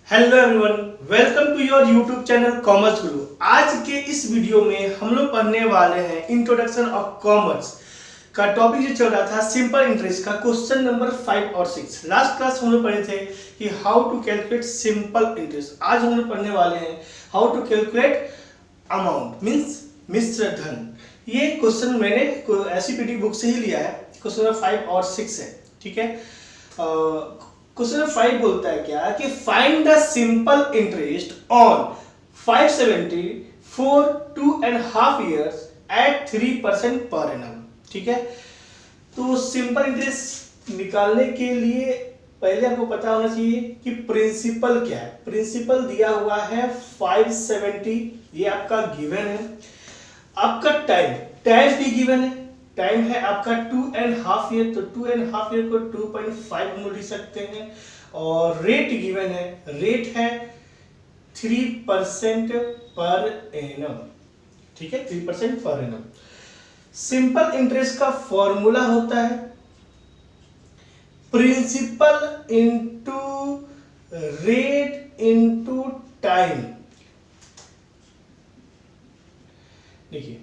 Hello everyone, welcome to your YouTube channel commerce गुरु। आज के इस वीडियो में हम लोग पढ़ने वाले हैं इंट्रोडक्शन ऑफ कॉमर्स का टॉपिक जो चल रहा था सिंपल इंटरेस्ट का क्वेश्चन नंबर 5 और 6। लास्ट क्लास हम लोग पढ़े थे कि how to calculate simple interest. आज हम लोग पढ़ने वाले हैं how to calculate amount means मिश्र धन। ये क्वेश्चन मैंने SCPT बुक से ही लिया है। क्वेश्चन नंबर 5 और 6 है, ठीक है। क्वेश्चन नंबर 5 बोलता है क्या कि find the simple interest on 570 for 2.5 years at 3% per annum, ठीक है। तो सिंपल इंटरेस्ट निकालने के लिए पहले आपको पता होना चाहिए कि प्रिंसिपल क्या है। प्रिंसिपल दिया हुआ है 570, ये आपका गिवन है। आपका टाइम भी गिवन है। टाइम है आपका 2.5 year, तो 2.5 year को 2.5 हम लिख सकते हैं। और रेट गिवन है, रेट है 3% पर एनम, ठीक है, 3% पर एनम। सिंपल इंटरेस्ट का फॉर्मूला होता है principal into rate into time. देखिए,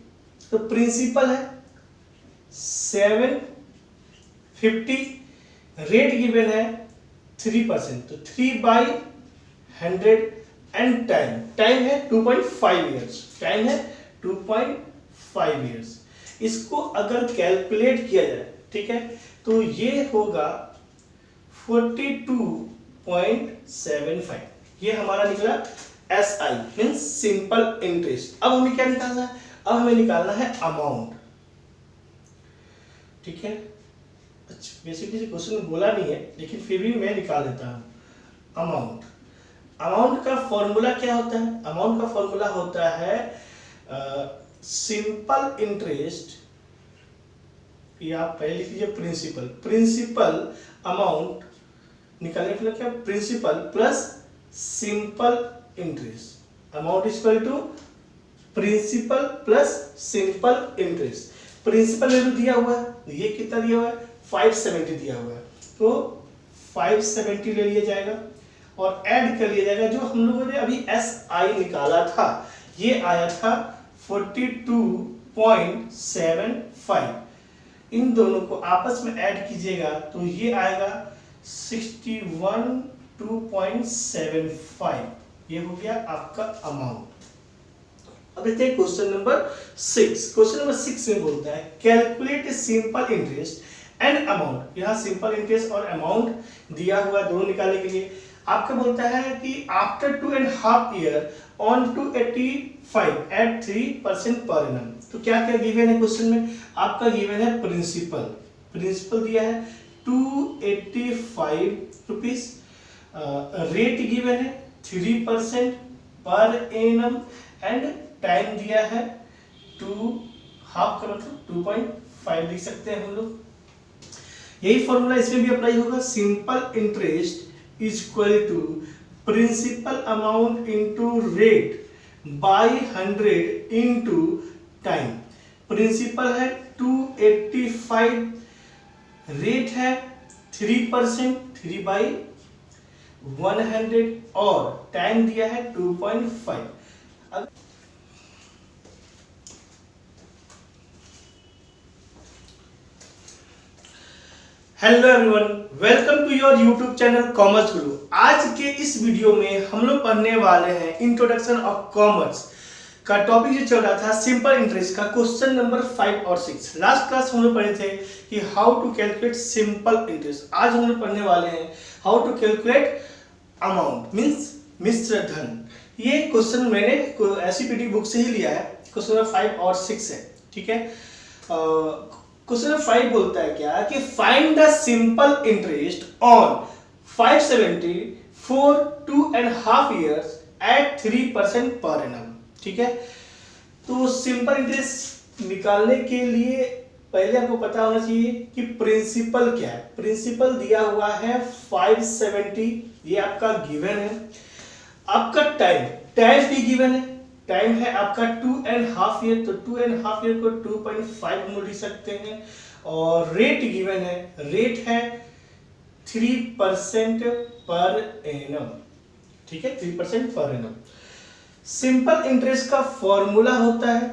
तो प्रिंसिपल है 750, रेट गिवन है 3%, तो 3/100 एंड टाइम है 2.5 years। टाइम है 2.5 years। इसको अगर कैलकुलेट किया जाए, ठीक है, तो ये होगा 42.75। ये हमारा निकला SI मीन्स सिंपल इंटरेस्ट। अब हमें क्या निकालना है? अब हमें निकालना है अमाउंट, ठीक है। अच्छा, बेसिकली क्वेश्चन में बोला नहीं है, लेकिन फिर भी मैं निकाल देता हूं। अमाउंट का फॉर्मूला क्या होता है? अमाउंट का फॉर्मूला होता है सिंपल इंटरेस्ट, या पहले लिख लीजिए प्रिंसिपल अमाउंट निकालने के लिए क्या, principal plus simple interest. Amount is equal to principal plus simple interest. Principal value दिया हुआ है, ये कितना दिया हुआ है? 570 दिया हुआ है, तो 570 ले लिया जाएगा और ऐड कर लिया जाएगा। जो हम लोगों ने अभी SI निकाला था, ये आया था 42.75। इन दोनों को आपस में ऐड कीजिएगा तो ये आएगा 61.75। ये हो गया आपका अमाउंट। अब देखते हैं क्वेश्चन नंबर 6। क्वेश्चन नंबर 6 में बोलता है calculate simple interest and amount. यहाँ सिंपल इंटरेस्ट और अमाउंट दिया हुआ, दोनों निकालने के लिए आपका बोलता है कि after 2.5 year on 285 eight 3% per annum. तो क्या क्या गिवन है क्वेश्चन में? आपका गिवन है प्रिंसिपल दिया है 285 रुपीज, रेट गिवन है 3% पर एनम एंड टाइम दिया है 2.5 का मतलब 2.5 लिख सकते हैं हम लोग। यही फॉर्मूला इसमें भी अप्लाई होगा। Simple interest is equal to principal amount into rate by 100 into time. Principal है 285, रेट है 3%, 3/100 और टाइम दिया है 2.5। Hello everyone, welcome to your YouTube channel commerce गुरु। आज के इस वीडियो में हम लोग पढ़ने वाले हैं इंट्रोडक्शन ऑफ कॉमर्स का टॉपिक जो चल रहा था सिंपल इंटरेस्ट का क्वेश्चन नंबर 5 और 6। लास्ट क्लास हम लोग पढ़े थे कि how to calculate simple interest. आज हम लोग पढ़ने वाले हैं how to calculate amount means मिश्र धन। ये क्वेश्चन मैंने SCPT बुक से ही लिया है। क्वेश्चन नंबर 5 और 6 है, ठीक है। क्वेश्चन नंबर 5 बोलता है क्या कि find the simple interest on 570 for 2.5 years at 3% per annum, ठीक है। तो सिंपल इंटरेस्ट निकालने के लिए पहले आपको पता होना चाहिए कि प्रिंसिपल क्या है। प्रिंसिपल दिया हुआ है 570, ये आपका गिवन है। आपका टाइम भी गिवन है। टाइम है आपका 2.5 year, तो 2.5 year को 2.5 हम लिख सकते हैं। और रेट गिवन है, रेट है 3% पर एनम, ठीक है, 3% पर एनम। सिंपल इंटरेस्ट का फॉर्मूला होता है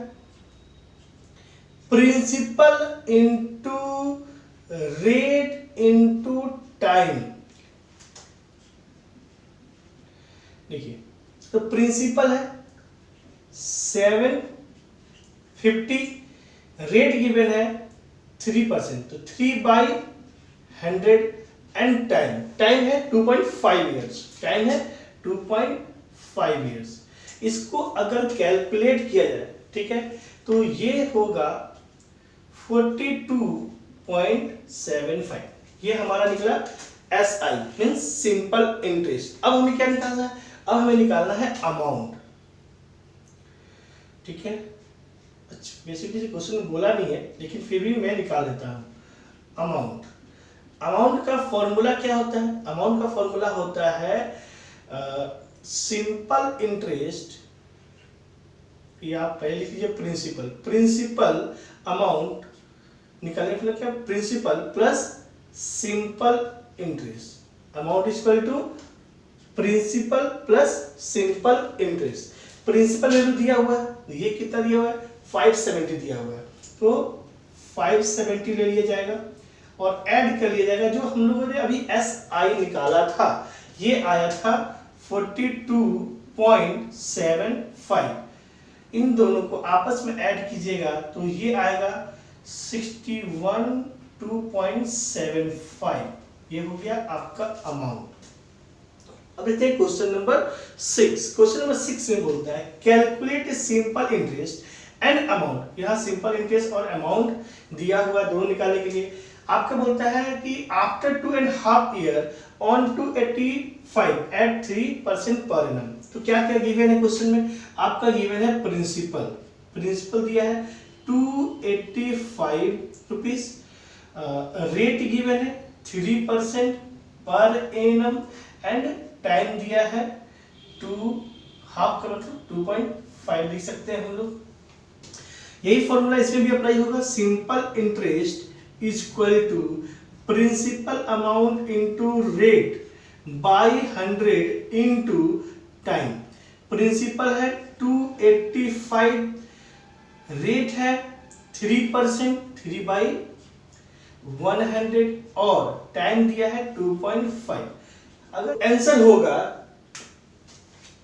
principal into rate into time. देखिए, तो प्रिंसिपल है 750, रेट गिवन है 3%, तो 3/100 एंड टाइम है 2.5 ईयर्स, टाइम है 2.5 ईयर्स। इसको अगर कैलकुलेट किया जाए, ठीक है, तो ये होगा 42.75, ये हमारा निकला SI मीन्स सिंपल इंटरेस्ट। अब हमें क्या निकालना है? अब हमें निकालना है अमाउंट, ठीक है। अच्छा, बेसिकली क्वेश्चन में बोला नहीं है, लेकिन फिर भी मैं निकाल देता हूँ। अमाउंट का फॉर्मूला क्या होता है? अमाउंट का फॉर्मूला होता है सिंपल इंटरेस्ट, या पहले लिख लीजिए प्रिंसिपल अमाउंट निकालने के लिए क्या, principal plus simple interest. Amount equal to principal plus simple interest. Principal value दिया हुआ है, ये कितना दिया हुआ है? 570 दिया हुआ है, तो 570 ले लिया जाएगा और ऐड कर लिया जाएगा। जो हम लोगों ने अभी SI निकाला था, ये आया था 42.75। इन दोनों को आपस में ऐड कीजिएगा तो ये आएगा 61.75। ये हो गया आपका अमाउंट। अब देखते हैं क्वेश्चन नंबर 6। क्वेश्चन नंबर 6 में बोलता है calculate simple interest and amount. यहाँ सिंपल इंटरेस्ट और अमाउंट दिया हुआ दोनों निकालने के लिए आपका बोलता है कि after 2.5 year on 285 eight 3% per annum. तो क्या क्या गिवन है क्वेश्चन में? आपका गिवन है प्रिंसिपल दिया है 285 रुपीज, रेट गिवन है 3% पर एनम एंड टाइम दिया है 2.5 का मतलब 2.5 लिख सकते हैं हम लोग। यही फॉर्मूला इसमें भी अप्लाई होगा। Simple interest equal to principal amount into rate by 100 into time. Principal है 285, रेट है 3%, 3/100 और टाइम दिया है 2.5। अगर आंसर होगा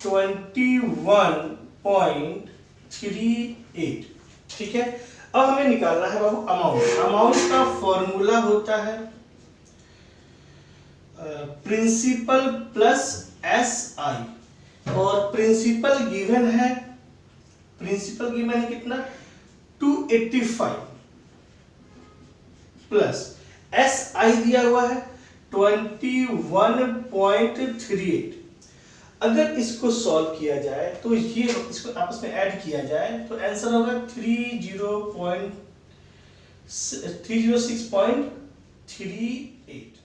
21.38, ठीक है। अब हमें निकालना है बाबू अमाउंट का फॉर्मूला होता है प्रिंसिपल प्लस SI, और प्रिंसिपल गिवन है कितना? 285 प्लस SI दिया हुआ है 21.38। अगर इसको सॉल्व किया जाए तो ये इसको आपस में ऐड किया जाए तो आंसर होगा 306.38।